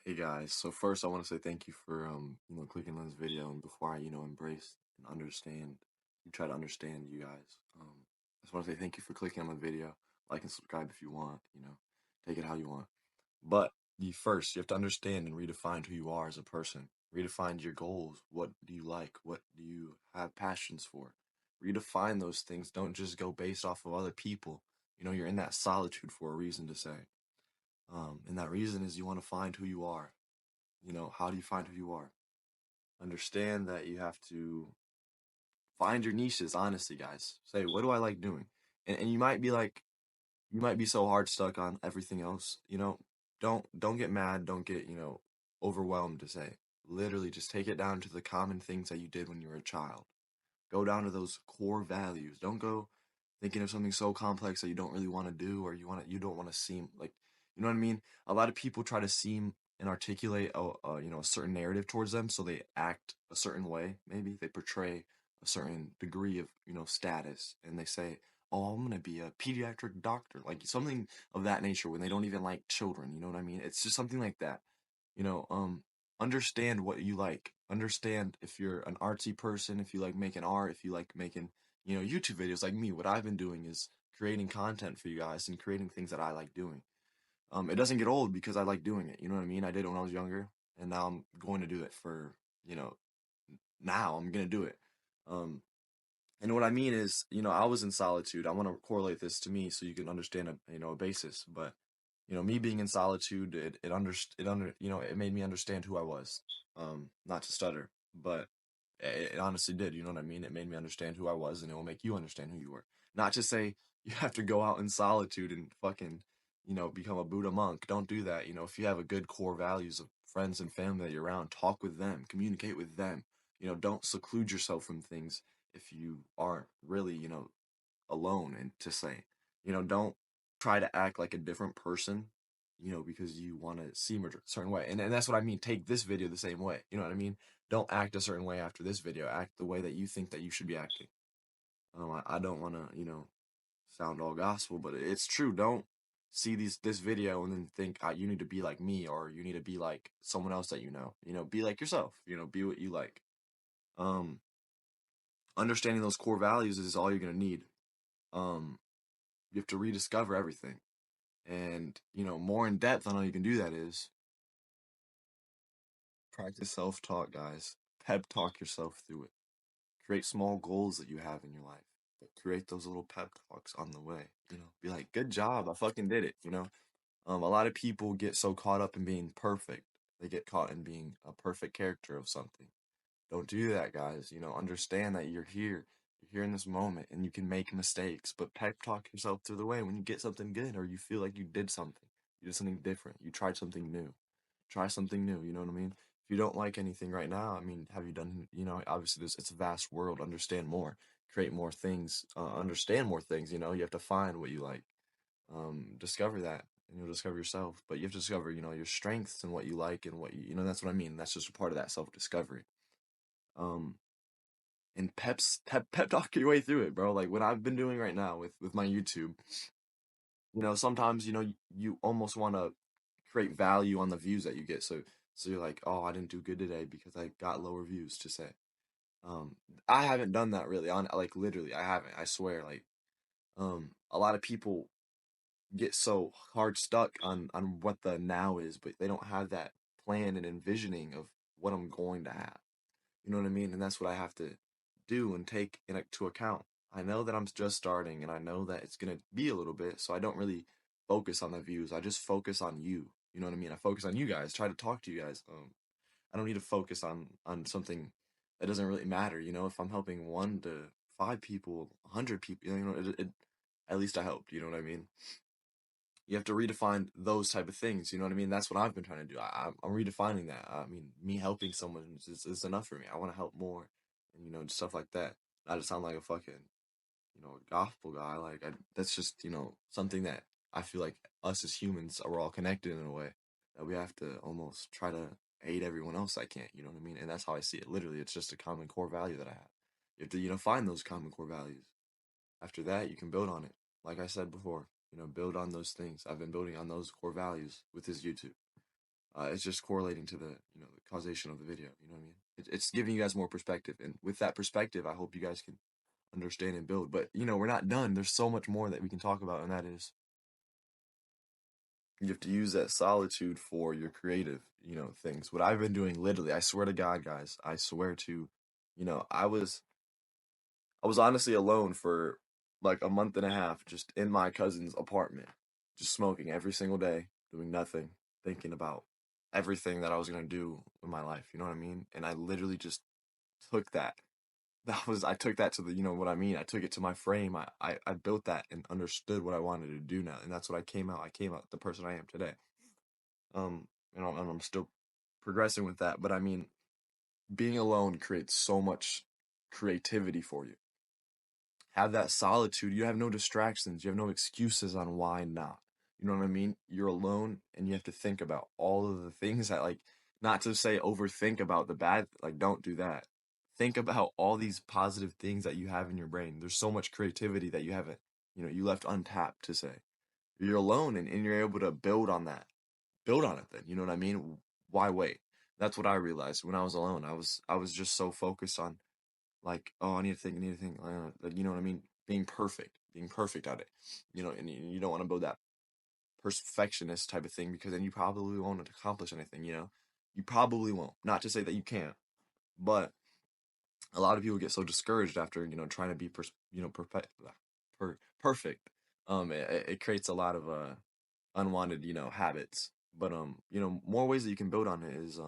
Hey guys, so first I want to say thank you for clicking on this video, and before I embrace and understand try to understand you guys. I just want to say thank you for clicking on my video. Like and subscribe if you want, take it how you want. But you have to understand and redefine who you are as a person. Redefine your goals. What do you like? What do you have passions for? Redefine those things. Don't just go based off of other people. You're in that solitude for a reason to say. And that reason is you want to find who you are. How do you find who you are? Understand that you have to find your niches, honestly, guys. Say, what do I like doing? And you might be so hard stuck on everything else, don't get mad, don't get, overwhelmed to say. Literally just take it down to the common things that you did when you were a child. Go down to those core values. Don't go thinking of something so complex that you don't really want to do, or you don't want to seem like, you know what I mean? A lot of people try to seem and articulate a certain narrative towards them, so they act a certain way. Maybe they portray a certain degree of, status, and they say, "Oh, I'm gonna be a pediatric doctor," like something of that nature, when they don't even like children. You know what I mean? It's just something like that. You know, um, Understand what you like. Understand if you're an artsy person, if you like making art, if you like making, YouTube videos like me. What I've been doing is creating content for you guys and creating things that I like doing. It doesn't get old because I like doing it. You know what I mean? I did it when I was younger, and now I'm going to do it for, you know, now I'm gonna do it. Um, and what I mean is, I was in solitude. I want to correlate this to me so you can understand a basis. But, me being in solitude, it made me understand who I was. Not to stutter, but it honestly did. You know what I mean? It made me understand who I was, and it will make you understand who you were. Not to say you have to go out in solitude and fucking, become a Buddha monk. Don't do that. If you have a good core values of friends and family that you're around, talk with them, communicate with them. Don't seclude yourself from things if you aren't really, alone, and to say, don't try to act like a different person, because you want to seem a certain way. And that's what I mean. Take this video the same way. You know what I mean? Don't act a certain way after this video. Act the way that you think that you should be acting. I don't want to, sound all gospel, but it's true. Don't see this video and then think you need to be like me, or you need to be like someone else that you know. Be like yourself. Be what you like. Um, Understanding those core values is all you're gonna need. Um, you have to rediscover everything. And, more in depth on how you can do that is practice self-talk, guys. Pep talk yourself through it. Create small goals that you have in your life. But create those little pep talks on the way. Be like, good job, I fucking did it. A lot of people get so caught up in being perfect. They get caught in being a perfect character of something. Don't do that, guys. Understand that you're here. You're here in this moment, and you can make mistakes, but pep talk yourself through the way when you get something good, or you feel like you did something. You did something different. You tried something new. Try something new, you know what I mean? If you don't like anything right now, I mean, have you done, obviously it's a vast world. Understand more, create more things, understand more things, you have to find what you like. Discover that, and you'll discover yourself. But you have to discover, your strengths and what you like, and that's what I mean. That's just a part of that self-discovery. Um, and pep talk your way through it, bro. Like what I've been doing right now with my YouTube. Sometimes you almost want to create value on the views that you get. So you're like, oh, I didn't do good today because I got lower views. To say, um, I haven't done that really. On like literally, I haven't. I swear. Like, a lot of people get so hard stuck on what the now is, but they don't have that plan and envisioning of what I'm going to have. You know what I mean? And that's what I have to do and take into account. I know that I'm just starting, and I know that it's gonna be a little bit, so I don't really focus on the views. I just focus on you. You know what I mean? I focus on you guys, try to talk to you guys. I don't need to focus on something that doesn't really matter. If I'm helping 1 to 5 people, 100 people, at least I helped. You know what I mean? You have to redefine those type of things. You know what I mean? That's what I've been trying to do. I'm redefining that. I mean, me helping someone is enough for me. I want to help more, and stuff like that. Not to sound like a fucking gospel guy. Like that's just something that I feel like us as humans are all connected in a way that we have to almost try to aid everyone else that can't. You know what I mean? And that's how I see it. Literally, it's just a common core value that I have. You have to find those common core values. After that, you can build on it. Like I said before, build on those things. I've been building on those core values with this YouTube. It's just correlating to the the causation of the video. You know what I mean? It's giving you guys more perspective, and with that perspective, I hope you guys can understand and build. But we're not done. There's so much more that we can talk about, and that is you have to use that solitude for your creative, things. What I've been doing, literally, I swear to God, guys, I swear to, I was honestly alone for like a month and a half, just in my cousin's apartment, just smoking every single day, doing nothing, thinking about everything that I was gonna do in my life. You know what I mean? And I literally just took that. I took that to the, what I mean. I took it to my frame. I built that and understood what I wanted to do now, and that's what I came out. I came out the person I am today. Um, and I'm still progressing with that. But I mean, being alone creates so much creativity for you. Have that solitude. You have no distractions. You have no excuses on why not. You know what I mean? You're alone and you have to think about all of the things that, like, not to say overthink about the bad, like, don't do that. Think about all these positive things that you have in your brain. There's so much creativity that you haven't, you left untapped to say. You're alone and you're able to build on that. Build on it then. You know what I mean? Why wait? That's what I realized when I was alone. I was just so focused on, like, oh, I need to think, like, you know what I mean? Being perfect at it, and you don't want to build that perfectionist type of thing because then you probably won't accomplish anything, you probably won't. Not to say that you can't, but a lot of people get so discouraged after, trying to be, perfect, perfect. It creates a lot of, unwanted, habits. But, more ways that you can build on it is,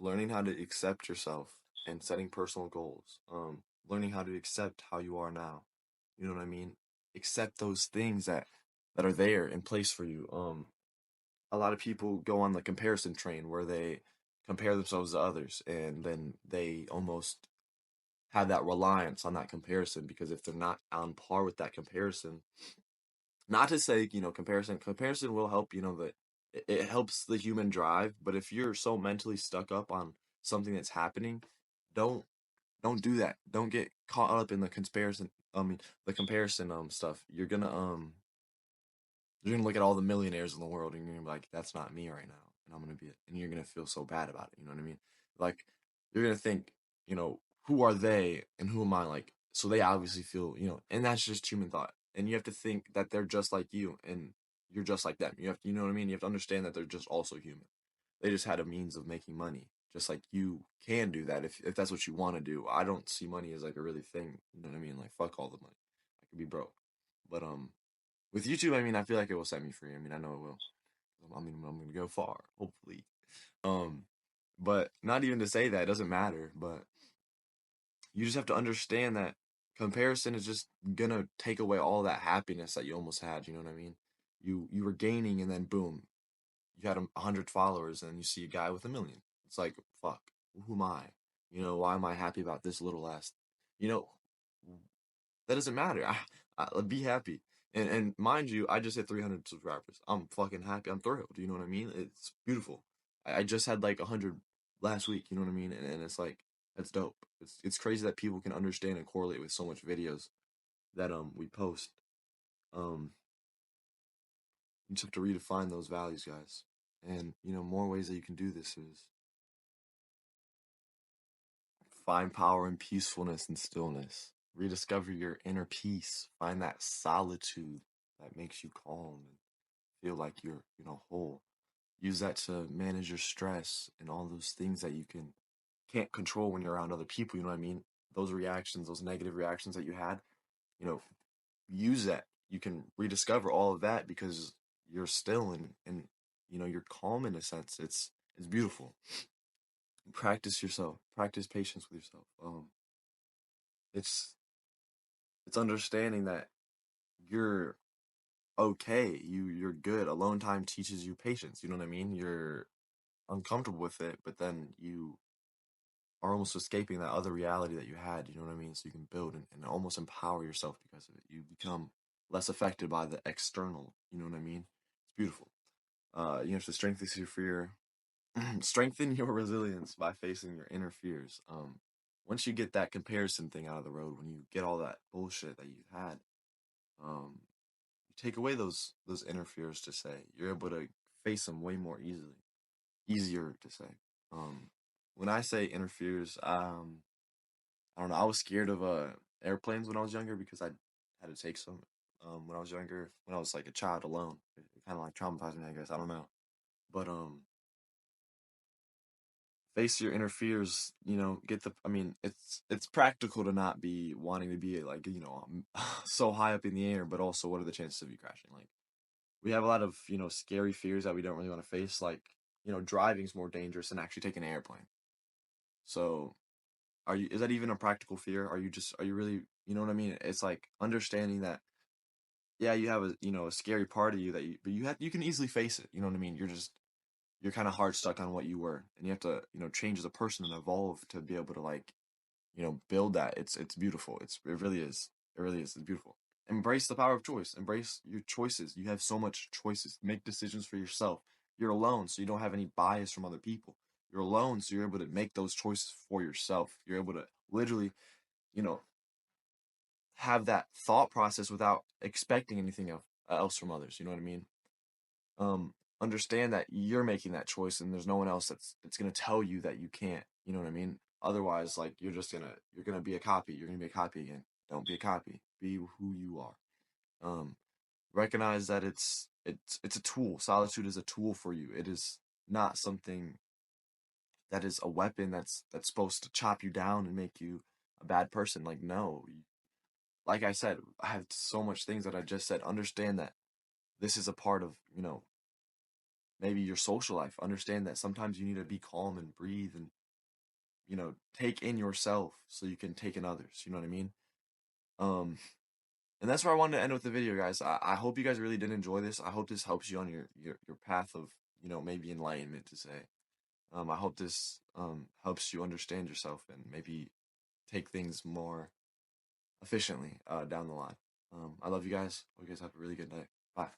learning how to accept yourself and setting personal goals. Learning how to accept how you are now. You know what I mean? Accept those things that are there in place for you. A lot of people go on the comparison train where they compare themselves to others, and then they almost have that reliance on that comparison, because if they're not on par with that comparison, not to say, comparison will help, that it helps the human drive, but if you're so mentally stuck up on something that's happening, don't don't do that. Don't get caught up in the comparison. I mean, the comparison stuff. You're gonna look at all the millionaires in the world and you're gonna be like, that's not me right now, and and you're gonna feel so bad about it. You know what I mean? Like, you're gonna think, who are they and who am I? Like, so they obviously feel, and that's just human thought. And you have to think that they're just like you and you're just like them. You know what I mean? You have to understand that they're just also human. They just had a means of making money, just like you can do that if that's what you want to do. I don't see money as like a really thing. You know what I mean? Like, fuck all the money. I could be broke, but with YouTube, I mean, I feel like it will set me free. I mean, I know it will. I mean, I'm gonna go far, hopefully. Um, but not even to say that, it doesn't matter. But you just have to understand that comparison is just gonna take away all that happiness that you almost had. You know what I mean? You were gaining, and then boom, you had 100 followers, and you see a guy with 1 million. It's like, fuck, who am I? Why am I happy about this little ass? You know, that doesn't matter. Be happy. And mind you, I just hit 300 subscribers. I'm fucking happy. I'm thrilled. You know what I mean? It's beautiful. I just had like 100 last week. You know what I mean? And it's like, that's dope. It's crazy that people can understand and correlate with so much videos that we post. Um, you just have to redefine those values, guys. And more ways that you can do this is find power in peacefulness and stillness. Rediscover your inner peace. Find that solitude that makes you calm and feel like you're, whole. Use that to manage your stress and all those things that you can't control when you're around other people, you know what I mean? Those reactions, those negative reactions that you had, you know, use that. You can rediscover all of that because you're still and you're calm in a sense. It's beautiful. Practice yourself. Practice patience with yourself. It's it's understanding that you're okay. You're good. Alone time teaches you patience. You know what I mean? You're uncomfortable with it, but then you are almost escaping that other reality that you had. You know what I mean? So you can build and almost empower yourself because of it. You become less affected by the external. You know what I mean? It's beautiful. You have to strengthen your resilience by facing your inner fears. Once you get that comparison thing out of the road, when you get all that bullshit that you had, you take away those inner fears to say you're able to face them way more easier to say. Um, when I say inner fears, I don't know. I was scared of airplanes when I was younger because I had to take some when I was younger, when I was like a child alone. It kind of like traumatized me, I guess. I don't know, but face your inner fears. Get the. I mean, it's practical to not be wanting to be like so high up in the air, but also what are the chances of you crashing? Like we have a lot of scary fears that we don't really want to face. Like driving's more dangerous than actually taking an airplane. So is that even a practical fear? Are you really, you know what I mean? It's like understanding that, yeah, you have a scary part of you but you can easily face it. You know what I mean? You're kind of hard stuck on what you were, and you have to, change as a person and evolve to be able to like, build that. It's beautiful. It really is. It really is. It's beautiful. Embrace the power of choice. Embrace your choices. You have so much choices. Make decisions for yourself. You're alone, so you don't have any bias from other people. You're alone, so you're able to make those choices for yourself. You're able to literally, you know, have that thought process without expecting anything else from others. You know what I mean? Understand that you're making that choice, and there's no one else that's gonna tell you that you can't. You know what I mean? Otherwise, like you're gonna be a copy. You're gonna be a copy again. Don't be a copy. Be who you are. Um, Recognize that it's a tool. Solitude is a tool for you. It is not something that is a weapon that's supposed to chop you down and make you a bad person. Like no, like I said, I have so much things that I just said. Understand that this is a part of maybe your social life. Understand that sometimes you need to be calm and breathe and take in yourself so you can take in others. You know what I mean? Um, and that's where I wanted to end with the video, guys. I hope you guys really did enjoy this. I hope this helps you on your path of maybe enlightenment to say. I hope this helps you understand yourself and maybe take things more efficiently down the line. I love you guys. Hope you guys have a really good night. Bye.